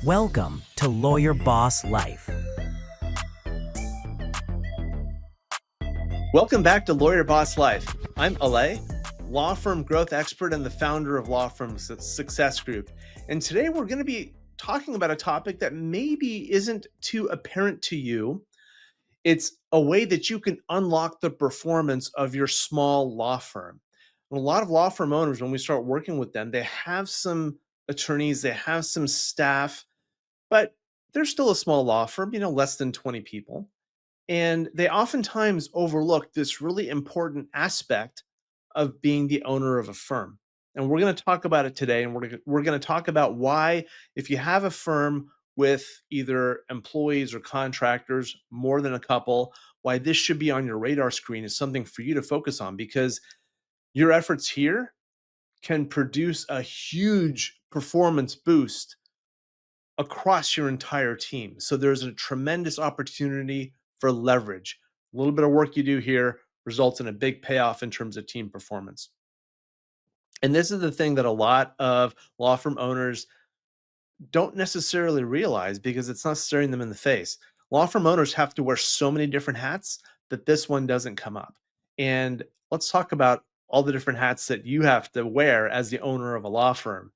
Welcome to Lawyer Boss Life. Welcome back to Lawyer Boss Life. I'm Alay, law firm growth expert and the founder of Law Firm Success Group. And today we're going to be talking about a topic that maybe isn't too apparent to you. It's a way that you can unlock the performance of your small law firm. And a lot of law firm owners, when we start working with them, they have some attorneys, they have some staff, but they're still a small law firm, less than 20 people. And they oftentimes overlook this really important aspect of being the owner of a firm. And we're going to talk about it today. And we're going to talk about why, if you have a firm with either employees or contractors, more than a couple, why this should be on your radar screen is something for you to focus on, because your efforts here can produce a huge performance boost across your entire team. So there's a tremendous opportunity for leverage. A little bit of work you do here results in a big payoff in terms of team performance. And this is the thing that a lot of law firm owners don't necessarily realize, because it's not staring them in the face. Law firm owners have to wear so many different hats that this one doesn't come up. And let's talk about all the different hats that you have to wear as the owner of a law firm.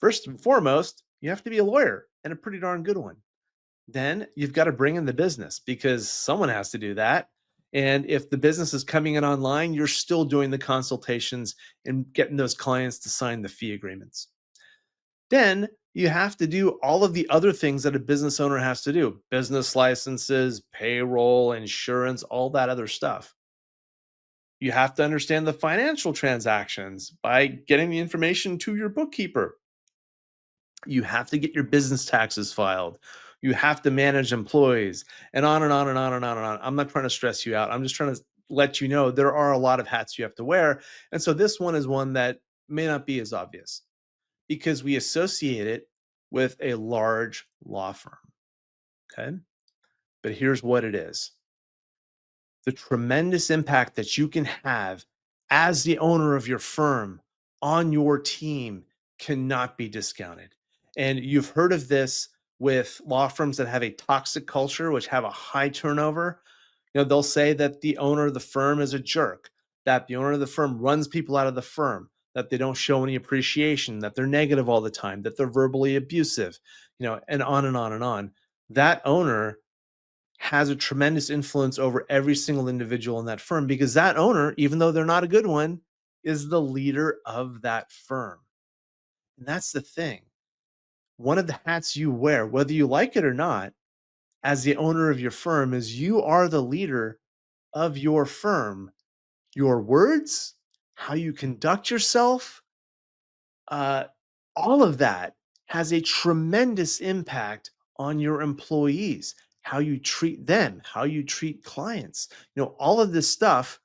First and foremost, you have to be a lawyer, and a pretty darn good one. Then you've got to bring in the business, because someone has to do that. And if the business is coming in online, you're still doing the consultations and getting those clients to sign the fee agreements. Then you have to do all of the other things that a business owner has to do: business licenses, payroll, insurance, all that other stuff. You have to understand the financial transactions by getting the information to your bookkeeper. You have to get your business taxes filed. You have to manage employees, and on and on and on and on and on. I'm not trying to stress you out. I'm just trying to let you know there are a lot of hats you have to wear. And so this one is one that may not be as obvious, because we associate it with a large law firm. Okay. But here's what it is: the tremendous impact that you can have as the owner of your firm on your team cannot be discounted. And you've heard of this with law firms that have a toxic culture, which have a high turnover. They'll say that the owner of the firm is a jerk, that the owner of the firm runs people out of the firm, that they don't show any appreciation, that they're negative all the time, that they're verbally abusive, and on and on and on. That owner has a tremendous influence over every single individual in that firm, because that owner, even though they're not a good one, is the leader of that firm. And that's the thing. One of the hats you wear, whether you like it or not, as the owner of your firm, is you are the leader of your firm. Your words, how you conduct yourself, uh, all of that has a tremendous impact on your employees, how you treat them, how you treat clients. All of this stuff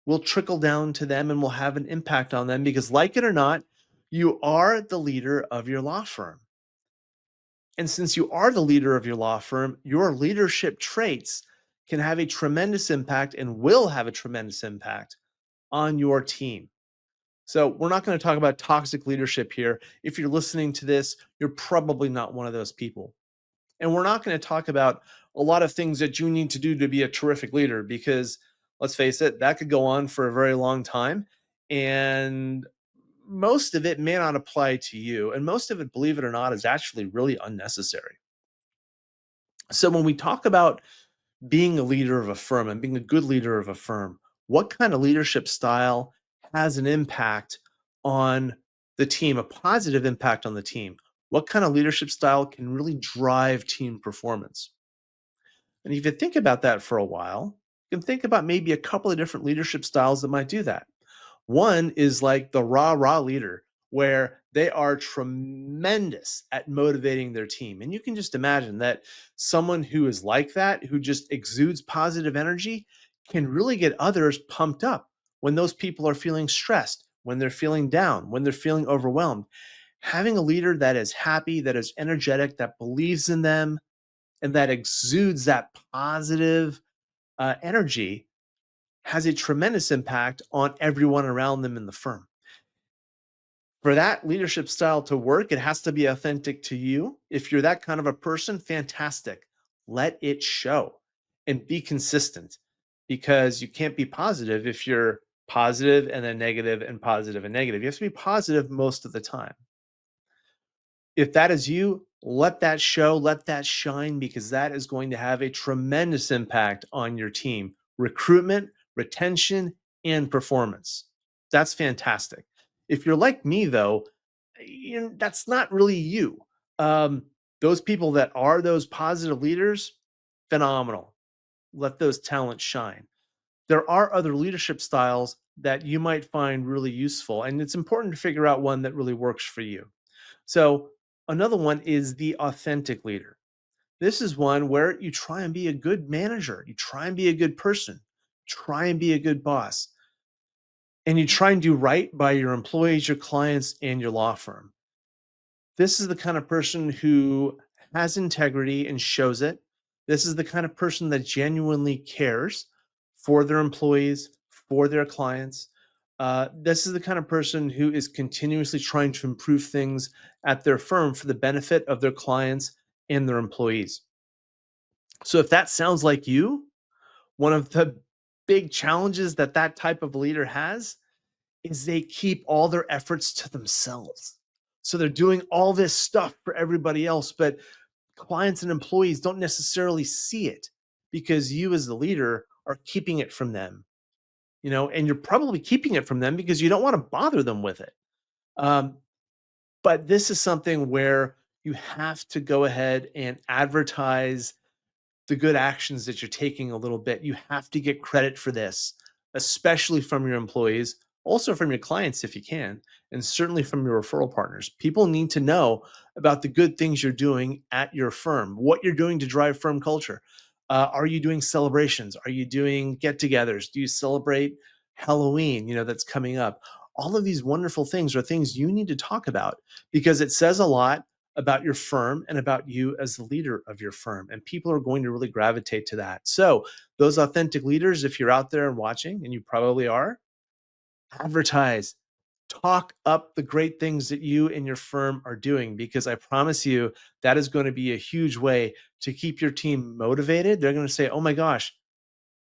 will trickle down to them and will have an impact on them, because, like it or not, you are the leader of your law firm. And since you are the leader of your law firm, your leadership traits can have a tremendous impact and will have a tremendous impact on your team. So we're not going to talk about toxic leadership here. If you're listening to this, you're probably not one of those people. And we're not going to talk about a lot of things that you need to do to be a terrific leader, because, let's face it, that could go on for a very long time. And most of it may not apply to you. And most of it, believe it or not, is actually really unnecessary. So when we talk about being a leader of a firm and being a good leader of a firm, what kind of leadership style has an impact on the team, a positive impact on the team? What kind of leadership style can really drive team performance? And if you think about that for a while, you can think about maybe a couple of different leadership styles that might do that. One is like the rah leader, where they are tremendous at motivating their team. And you can just imagine that someone who is like that, who just exudes positive energy, can really get others pumped up when those people are feeling stressed, when they're feeling down, when they're feeling overwhelmed. Having a leader that is happy, that is energetic, that believes in them, and that exudes that positive energy has a tremendous impact on everyone around them in the firm. For that leadership style to work, it has to be authentic to you. If you're that kind of a person, fantastic. Let it show and be consistent, because you can't be positive if you're positive and then negative and positive and negative. You have to be positive most of the time. If that is you, let that show, let that shine, because that is going to have a tremendous impact on your team, recruitment, retention, and performance. That's fantastic. If you're like me, though, that's not really you. Um, those people that are those positive leaders, phenomenal. Let those talents shine. There are other leadership styles that you might find really useful, and it's important to figure out one that really works for you. So, another one is the authentic leader. This is one where you try and be a good manager, you try and be a good person, try and be a good boss, and you try and do right by your employees, your clients, and your law firm. This is the kind of person who has integrity and shows it. This is the kind of person that genuinely cares for their employees, for their clients. This is the kind of person who is continuously trying to improve things at their firm for the benefit of their clients and their employees. So, if that sounds like you, one of the big challenges that that type of leader has is they keep all their efforts to themselves. So they're doing all this stuff for everybody else, but clients and employees don't necessarily see it because you as the leader are keeping it from them, and you're probably keeping it from them because you don't want to bother them with it. Um, but this is something where you have to go ahead and advertise the good actions that you're taking a little bit. You have to get credit for this, especially from your employees, also from your clients if you can, and certainly from your referral partners. People need to know about the good things you're doing at your firm, what you're doing to drive firm culture. Are you doing celebrations? Are you doing get togethers? Do you celebrate Halloween, that's coming up? All of these wonderful things are things you need to talk about because it says a lot about your firm and about you as the leader of your firm. And people are going to really gravitate to that. So, those authentic leaders, if you're out there and watching, and you probably are, advertise, talk up the great things that you and your firm are doing, because I promise you that is going to be a huge way to keep your team motivated. They're going to say, oh my gosh,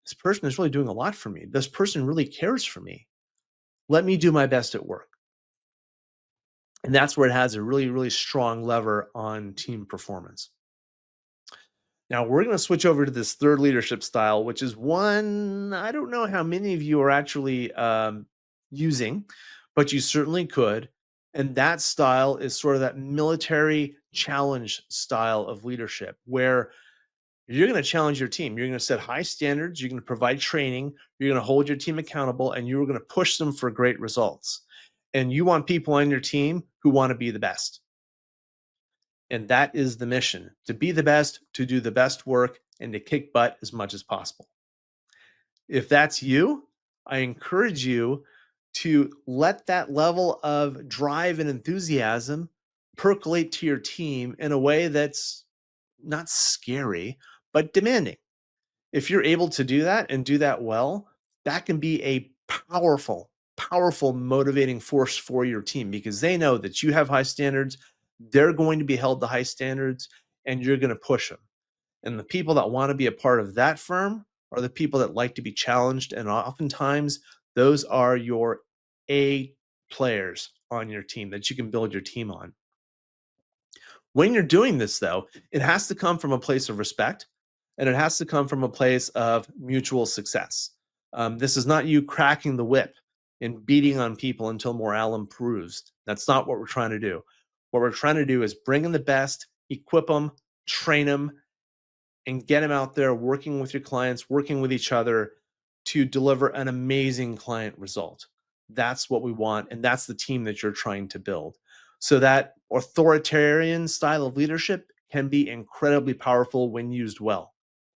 this person is really doing a lot for me. This person really cares for me. Let me do my best at work. And that's where it has a really, really strong lever on team performance. Now we're going to switch over to this third leadership style, which is one I don't know how many of you are actually using, but you certainly could. And that style is sort of that military challenge style of leadership where you're going to challenge your team. You're going to set high standards. You're going to provide training. You're going to hold your team accountable, and you're going to push them for great results. And you want people on your team who want to be the best. And that is the mission, to be the best, to do the best work, and to kick butt as much as possible. If that's you, I encourage you to let that level of drive and enthusiasm percolate to your team in a way that's not scary, but demanding. If you're able to do that and do that well, that can be a powerful, powerful motivating force for your team because they know that you have high standards, they're going to be held to high standards, and you're going to push them. And the people that want to be a part of that firm are the people that like to be challenged. And oftentimes, those are your A players on your team that you can build your team on. When you're doing this, though, it has to come from a place of respect and it has to come from a place of mutual success. This is not you cracking the whip and beating on people until morale improves. That's not what we're trying to do. What we're trying to do is bring in the best, equip them, train them, and get them out there working with your clients, working with each other to deliver an amazing client result. That's what we want. And that's the team that you're trying to build. So that authoritarian style of leadership can be incredibly powerful when used well.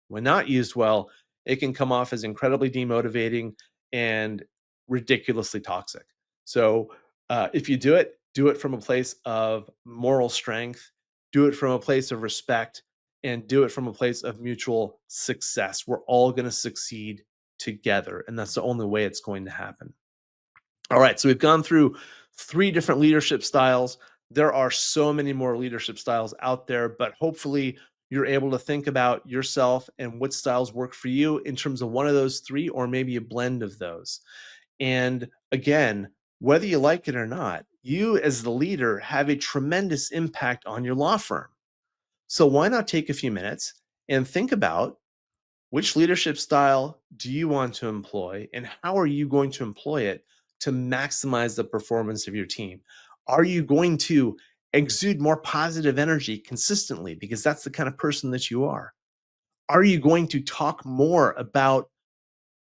When not used well, it can come off as incredibly demotivating and ridiculously toxic. So if you do it from a place of moral strength, do it from a place of respect, and do it from a place of mutual success. We're all going to succeed together. And that's the only way it's going to happen. All right. So we've gone through 3 different leadership styles. There are so many more leadership styles out there, but hopefully you're able to think about yourself and what styles work for you in terms of one of those 3 or maybe a blend of those. And again, whether you like it or not, you as the leader have a tremendous impact on your law firm. So why not take a few minutes and think about which leadership style do you want to employ and how are you going to employ it to maximize the performance of your team? Are you going to exude more positive energy consistently because that's the kind of person that you are? Are you going to talk more about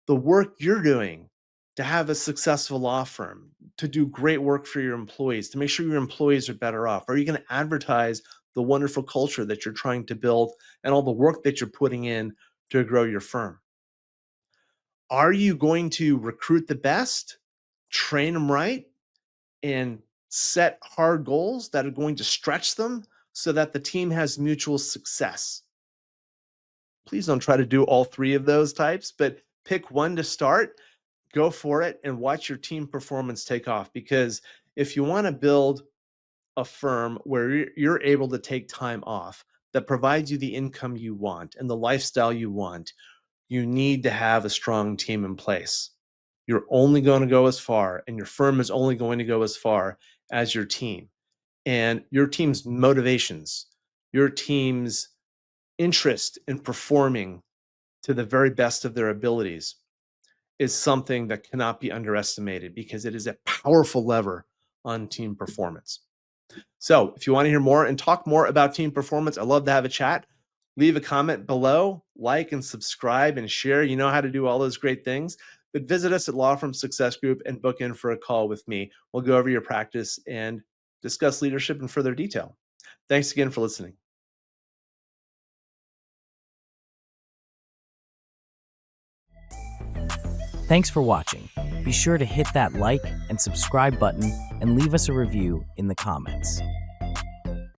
the work you're doing to have a successful law firm, to do great work for your employees, to make sure your employees are better off? Are you going to advertise the wonderful culture that you're trying to build and all the work that you're putting in to grow your firm? Are you going to recruit the best, train them right, and set hard goals that are going to stretch them so that the team has mutual success? Please don't try to do all 3 of those types, but pick one to start, go for it, and watch your team performance take off. Because if you want to build a firm where you're able to take time off that provides you the income you want and the lifestyle you want, you need to have a strong team in place. You're only going to go as far, and your firm is only going to go as far as your team. And your team's motivations, your team's interest in performing to the very best of their abilities is something that cannot be underestimated because it is a powerful lever on team performance. So if you want to hear more and talk more about team performance, I'd love to have a chat. Leave a comment below, like and subscribe and share. You know how to do all those great things. But visit us at Law Firm Success Group and book in for a call with me. We'll go over your practice and discuss leadership in further detail. Thanks again for listening. Thanks for watching. Be sure to hit that like and subscribe button and leave us a review in the comments.